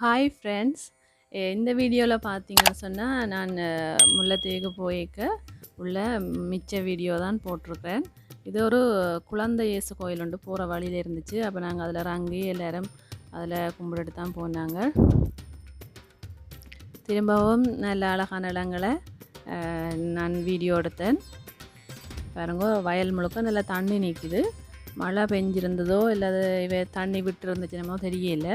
Hi friends. இந்த வீடியோவில் பார்த்தீங்கன்னு சொன்னால் நான் முல்லைத்தீவுக்கு போயிருக்க உள்ள மிச்ச வீடியோ தான் போட்டிருக்கேன். இது ஒரு குழந்தை இயேசு கோயில் ஒன்று போகிற வழியில் இருந்துச்சு. அப்போ நாங்கள் அதில் இறங்கி எல்லோரும் அதில் கும்பிட்டுட்டு தான் போனாங்க. திரும்பவும் நல்ல அழகான இடங்களை நான் வீடியோ எடுத்தேன். பாருங்க, வயல் முழுக்க நல்லா தண்ணி நிற்கிது. மழை பெஞ்சிருந்ததோ இல்லை இவை தண்ணி விட்டு இருந்துச்சுன்னமோ தெரியல.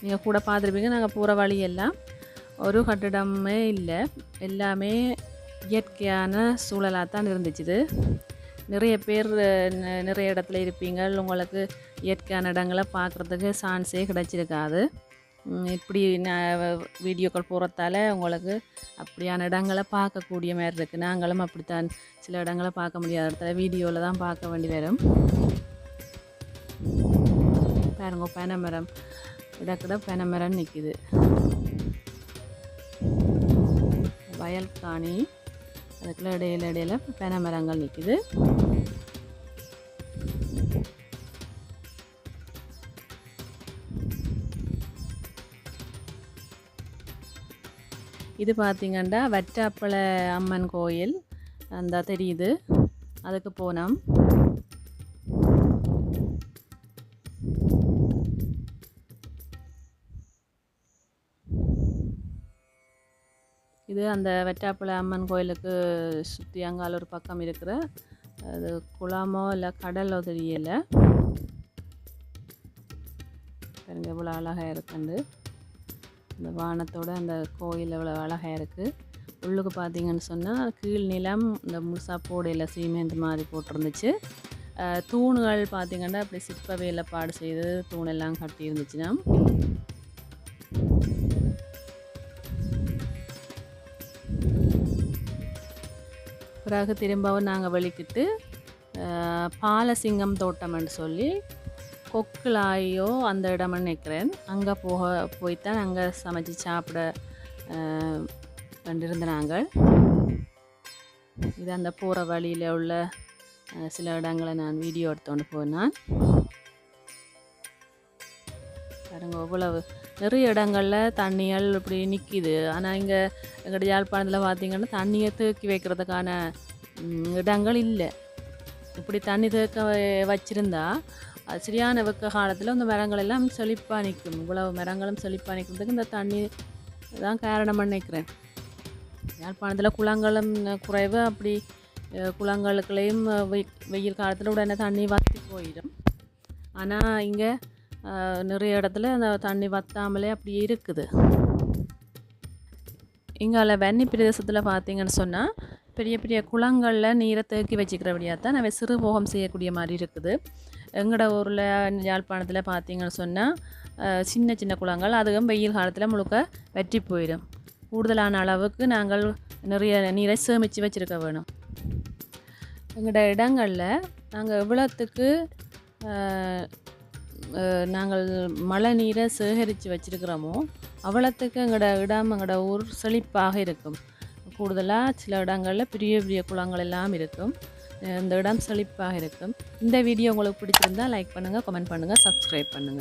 நீங்கள் கூட பார்த்துருப்பீங்க, நாங்கள் போகிற வழியெல்லாம் ஒரு கட்டிடமே இல்லை, எல்லாமே இயற்கையான சூழலாக தான் இருந்துச்சு. நிறைய பேர் நிறைய இடத்துல இருப்பீங்க, உங்களுக்கு இயற்கையான இடங்களை பார்க்குறதுக்கு சான்ஸே கிடச்சிருக்காது. இப்படி வீடியோக்கள் போகிறதால உங்களுக்கு அப்படியான இடங்களை பார்க்கக்கூடிய மாதிரி இருக்குது. நாங்களும் அப்படித்தான் சில இடங்களை பார்க்க முடியாத இடத்துல வீடியோவில் தான் பார்க்க வேண்டி வரும். பாருங்க, பனைமரம் இடக்கிட பனைமரம் நிற்கிது. வயல் காணி, அதுக்குள்ள இடையில பனைமரங்கள் நிற்கிது. இது பார்த்திங்கன்னா வற்றாப்பளை அம்மன் கோயில் அந்த தெரியுது, அதுக்கு போனோம். இது அந்த வற்றாப்பளை அம்மன் கோயிலுக்கு சுற்றி அங்கால ஒரு பக்கம் இருக்கிற அது குளமோ இல்லை கடலோ தெரியலை. பாருங்க எவ்வளோ அழகாக இருக்குண்டு. இந்த வானத்தோட அந்த கோயில் எவ்வளோ அழகாக இருக்குது. உள்ளுக்கு பார்த்திங்கன்னு சொன்னால் கீழ் நிலம் இந்த முழுசா போடையில் சீமெண்ட் மாதிரி போட்டிருந்துச்சு. தூணுகள் பார்த்திங்கன்னா அப்படி சிற்ப வேலைப்பாடு செய்து தூணெல்லாம் கட்டி இருந்துச்சுன்னா. பிறகு திரும்பவும் நாங்கள் வெளிக்கிட்டு பாலசிங்கம் தோட்டம்னு சொல்லி கொக்குலாயோ அந்த இடம்னு நினைக்கிறேன், அங்கே போய்த்தான் அங்கே சமைச்சு சாப்பிட கண்டிருந்த நாங்கள். இது அந்த போகிற வழியில் உள்ள சில இடங்களை நான் வீடியோ எடுத்துகிட்டு போனேன். பாருங்க, இவ்வளவு நிறைய இடங்களில் தண்ணிகள் இப்படி நிற்கிது. ஆனால் இங்கே எங்கள் யாழ்ப்பாணத்தில் பார்த்திங்கன்னா தண்ணியை தேக்கி வைக்கிறதுக்கான இடங்கள் இல்லை. இப்படி தண்ணி தேக்க வச்சுருந்தா அது சரியான வெக்க காலத்தில் இந்த மரங்கள் எல்லாம் செழிப்பாக நிற்கும். இவ்வளவு மரங்களும் செழிப்பாக நிற்கிறதுக்கு இந்த தண்ணி தான் காரணமாக நினைக்கிறேன். யாழ்ப்பாணத்தில் குளங்களும் குறைவு, அப்படி குளங்களுக்குள்ளேயும் வெயில் காலத்தில் உடனே தண்ணி வற்றி போயிடும். ஆனால் இங்கே நிறைய இடத்துல அந்த தண்ணி வற்றாமலே அப்படி இருக்குது. இங்கால வன்னி பிரதேசத்தில் பார்த்திங்கன்னு சொன்னால் பெரிய பெரிய குளங்களில் நீரை தேக்கி வச்சுக்கிறபடியாக தான் நம்ம சிறு போகம் செய்யக்கூடிய மாதிரி இருக்குது. எங்களோட ஊரில் யாழ்ப்பாணத்தில் பார்த்திங்கன்னு சொன்னால் சின்ன சின்ன குளங்கள், அதுவும் வெயில் காலத்தில் முழுக்க வற்றி போயிடும். கூடுதலான அளவுக்கு நாங்கள் நிறைய நீரை சேமித்து வச்சுருக்க வேணும். எங்களோட இடங்களில் நாங்கள் எவ்வளோத்துக்கு நாங்கள் மழை நீரை சேகரித்து வச்சுருக்கிறோமோ அவ்வளோத்துக்கு எங்களோட ஊர் செழிப்பாக இருக்கும். கூடுதலாக சில இடங்களில் பெரிய பெரிய குளங்கள் எல்லாம் இருக்கும். இந்த இடம் செழிப்பாக இருக்கும். இந்த வீடியோ உங்களுக்கு பிடிச்சிருந்தால் லைக் பண்ணுங்கள், கமெண்ட் பண்ணுங்கள், சப்ஸ்கிரைப் பண்ணுங்கள்.